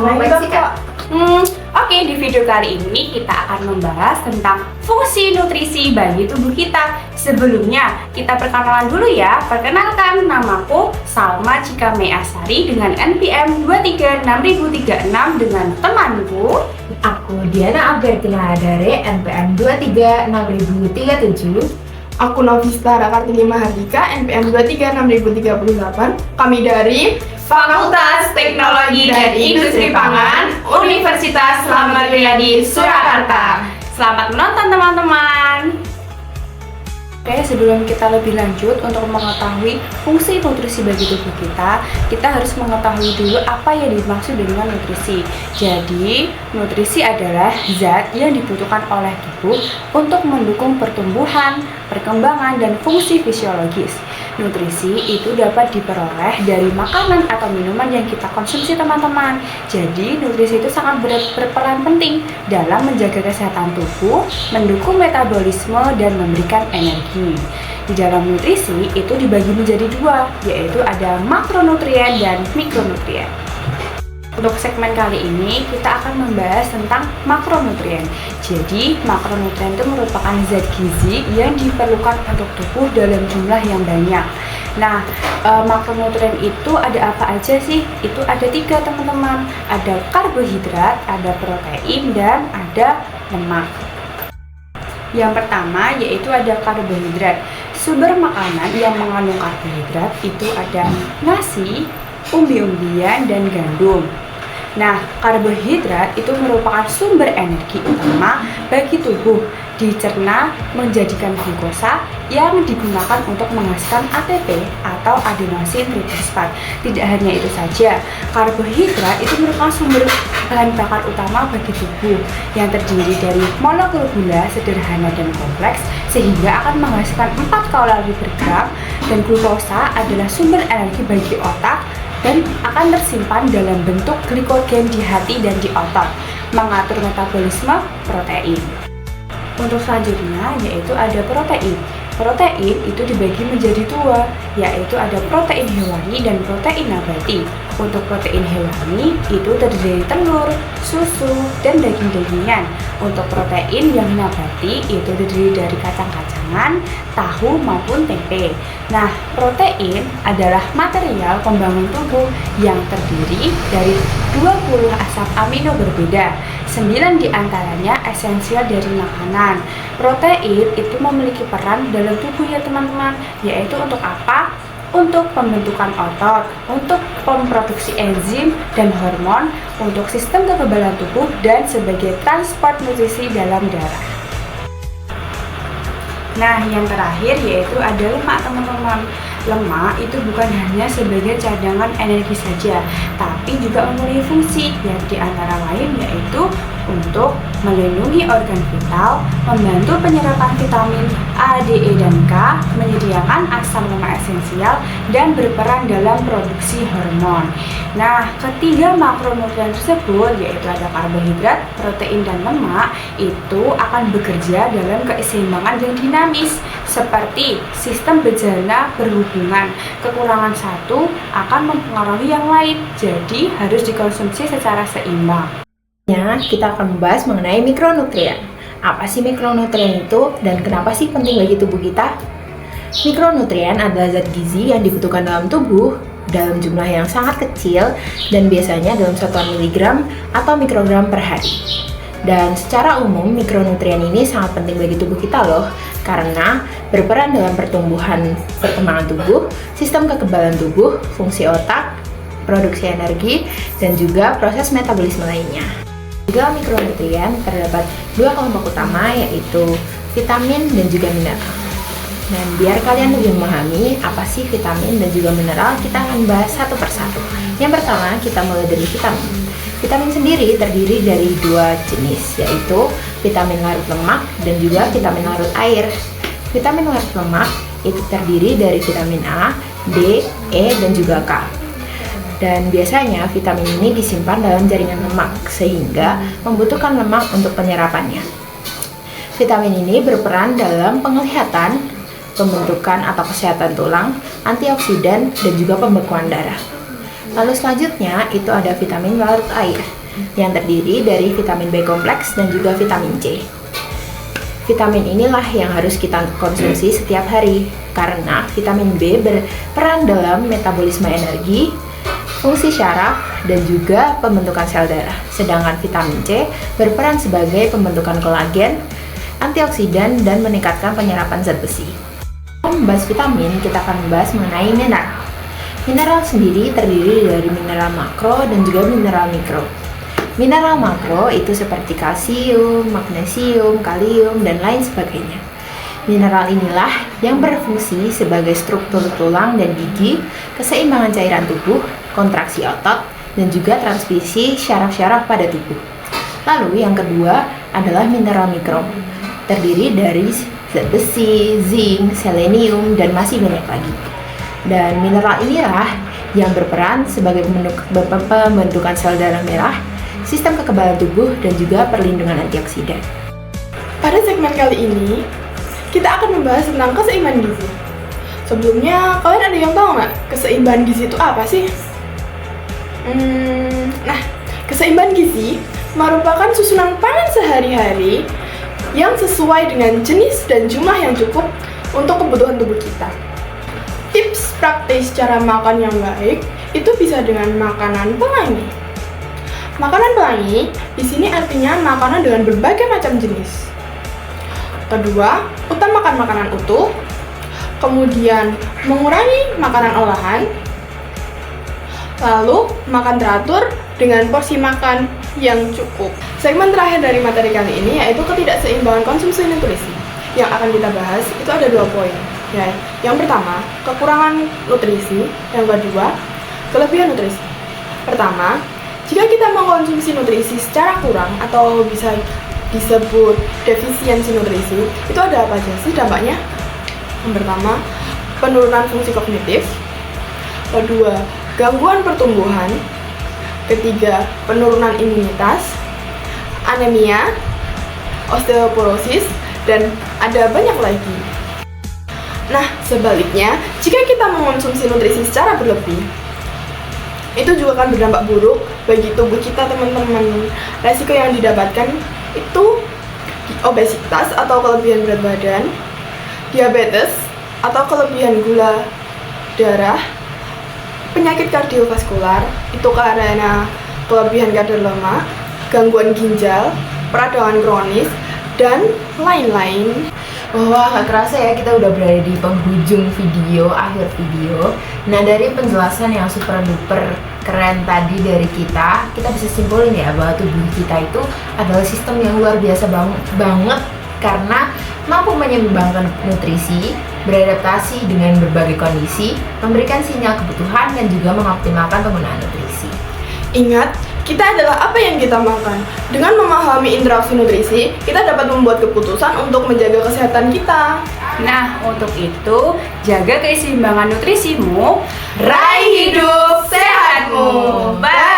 Ngapain sih, Kak? Oke, di video kali ini kita akan membahas tentang fungsi nutrisi bagi tubuh kita. Sebelumnya, kita perkenalan dulu ya. Perkenalkan, namaku Salma Cikame Asari dengan NPM 236036 dengan temanku. Aku Diana Albertina Adare, NPM 236037. Aku Novista Rakartini Mahardika, NPM 236038. Kami dari Fakultas Teknologi dan Industri Pangan, Universitas Slamet Riyadi, Surakarta. Selamat menonton teman-teman. Oke, sebelum kita lebih lanjut untuk mengetahui fungsi nutrisi bagi tubuh kita harus mengetahui dulu apa yang dimaksud dengan nutrisi. Jadi, nutrisi adalah zat yang dibutuhkan oleh tubuh untuk mendukung pertumbuhan, perkembangan, dan fungsi fisiologis. Nutrisi itu dapat diperoleh dari makanan atau minuman yang kita konsumsi teman-teman. Jadi nutrisi itu sangat berperan penting dalam menjaga kesehatan tubuh, mendukung metabolisme, dan memberikan energi. Di dalam nutrisi itu dibagi menjadi dua, yaitu ada makronutrien dan mikronutrien. Untuk segmen kali ini kita akan membahas tentang makronutrien. Jadi makronutrien itu merupakan zat gizi yang diperlukan untuk tubuh dalam jumlah yang banyak. Nah, makronutrien itu ada apa aja sih? Itu ada 3 teman-teman. Ada karbohidrat, ada protein, dan ada lemak. Yang pertama yaitu ada karbohidrat. Sumber makanan yang mengandung karbohidrat itu ada nasi, umbi-umbian, dan gandum. Nah, karbohidrat itu merupakan sumber energi utama bagi tubuh, dicerna menjadikan glukosa yang digunakan untuk menghasilkan ATP atau adenosin trifosfat. Tidak hanya itu saja, karbohidrat itu merupakan sumber bahan bakar utama bagi tubuh yang terdiri dari molekul gula sederhana dan kompleks sehingga akan menghasilkan 4 kalori per gram, dan glukosa adalah sumber energi bagi otak dan akan tersimpan dalam bentuk glikogen di hati dan di otot, mengatur metabolisme protein. Untuk selanjutnya yaitu ada protein. Protein itu dibagi menjadi 2, yaitu ada protein hewani dan protein nabati. Untuk protein hewani itu terdiri dari telur, susu, dan daging-dagingan. Untuk protein yang nabati itu terdiri dari kacang-kacangan, tahu maupun tempe. Nah, protein adalah material pembangun tubuh yang terdiri dari 20 asam amino berbeda. 9 diantaranya esensial dari makanan. Protein itu memiliki peran dalam tubuh ya teman-teman, yaitu untuk apa? Untuk pembentukan otot, untuk memproduksi enzim dan hormon, untuk sistem kekebalan tubuh, dan sebagai transport nutrisi dalam darah. Nah, yang terakhir yaitu ada lemak teman-teman. Lemak itu bukan hanya sebagai cadangan energi saja, tapi juga memiliki fungsi yang diantara lain yaitu untuk melindungi organ vital, membantu penyerapan vitamin A, D, E, dan K, menyediakan asam lemak esensial, dan berperan dalam produksi hormon. Nah, ketiga makronutrien tersebut yaitu ada karbohidrat, protein, dan lemak itu akan bekerja dalam keseimbangan yang dinamis seperti sistem bejana berhubungan. Kekurangan satu akan mempengaruhi yang lain, jadi harus dikonsumsi secara seimbang. Kita akan membahas mengenai mikronutrien. Apa sih mikronutrien itu dan kenapa sih penting bagi tubuh kita? Mikronutrien adalah zat gizi yang dibutuhkan dalam tubuh dalam jumlah yang sangat kecil dan biasanya dalam satuan miligram atau mikrogram per hari. Dan secara umum mikronutrien ini sangat penting bagi tubuh kita loh, karena berperan dalam perkembangan tubuh, sistem kekebalan tubuh, fungsi otak, produksi energi, dan juga proses metabolisme lainnya. Juga mikronutrien terdapat 2 kelompok utama yaitu vitamin dan juga mineral. Dan biar kalian lebih memahami apa sih vitamin dan juga mineral, kita akan bahas satu persatu. Yang pertama kita mulai dari vitamin. Vitamin sendiri terdiri dari 2 jenis, yaitu vitamin larut lemak dan juga vitamin larut air. Vitamin larut lemak itu terdiri dari vitamin A, D, E, dan juga K. Dan biasanya vitamin ini disimpan dalam jaringan lemak sehingga membutuhkan lemak untuk penyerapannya. Vitamin ini berperan dalam penglihatan, pembentukan atau kesehatan tulang, antioksidan, dan juga pembekuan darah. Lalu selanjutnya itu ada vitamin larut air. yang terdiri dari vitamin B kompleks dan juga vitamin C. Vitamin inilah yang harus kita konsumsi setiap hari karena vitamin B berperan dalam metabolisme energi, fungsi syaraf, dan juga pembentukan sel darah. Sedangkan vitamin C berperan sebagai pembentukan kolagen, antioksidan, dan meningkatkan penyerapan zat besi. Membahas vitamin, kita akan membahas mengenai mineral. Mineral sendiri terdiri dari mineral makro dan juga mineral mikro. Mineral makro itu seperti kalsium, magnesium, kalium, dan lain sebagainya. Mineral inilah yang berfungsi sebagai struktur tulang dan gigi, keseimbangan cairan tubuh, kontraksi otot, dan juga transmisi syaraf-syaraf pada tubuh. Lalu yang kedua adalah mineral mikro, terdiri dari zat besi, zinc, selenium, dan masih banyak lagi. Dan mineral inilah yang berperan sebagai pembentukan sel darah merah, sistem kekebalan tubuh, dan juga perlindungan antioksidan. Pada segmen kali ini, kita akan membahas tentang keseimbangan gizi. Sebelumnya, kalian ada yang tahu nggak keseimbangan gizi itu apa sih? Nah, keseimbangan gizi merupakan susunan pangan sehari-hari yang sesuai dengan jenis dan jumlah yang cukup untuk kebutuhan tubuh kita. Tips praktis cara makan yang baik itu bisa dengan makanan pelangi. Makanan pelangi di sini artinya makanan dengan berbagai macam jenis. Kedua, utamakan makanan utuh. Kemudian, mengurangi makanan olahan. Lalu, makan teratur dengan porsi makan yang cukup. Segmen terakhir dari materi kali ini yaitu ketidakseimbangan konsumsi nutrisi. Yang akan kita bahas itu ada 2 poin. Ya, yang pertama, kekurangan nutrisi. Yang kedua, kelebihan nutrisi. Pertama, jika kita mengkonsumsi nutrisi secara kurang atau bisa disebut defisiensi nutrisi, itu ada apa aja sih dampaknya? Yang pertama, penurunan fungsi kognitif. Kedua, gangguan pertumbuhan. Ketiga, penurunan imunitas, anemia, osteoporosis, dan ada banyak lagi. Nah, sebaliknya, jika kita mengkonsumsi nutrisi secara berlebih, itu juga akan berdampak buruk bagi tubuh kita, teman-teman. Resiko yang didapatkan itu obesitas atau kelebihan berat badan, diabetes atau kelebihan gula darah, penyakit kardiovaskular itu karena kelebihan kadar lemak, gangguan ginjal, peradangan kronis, dan lain-lain. Wah, gak kerasa ya kita udah berada di penghujung akhir video. Nah, dari penjelasan yang super duper keren tadi dari kita bisa simpulin ya bahwa tubuh kita itu adalah sistem yang luar biasa banget karena mampu menyeimbangkan nutrisi, beradaptasi dengan berbagai kondisi, memberikan sinyal kebutuhan, dan juga mengoptimalkan penggunaan nutrisi. Ingat, kita adalah apa yang kita makan. Dengan memahami interaksi nutrisi, kita dapat membuat keputusan untuk menjaga kesehatan kita. Nah, untuk itu, jaga keseimbangan nutrisimu, raih hidup sehatmu. Bye!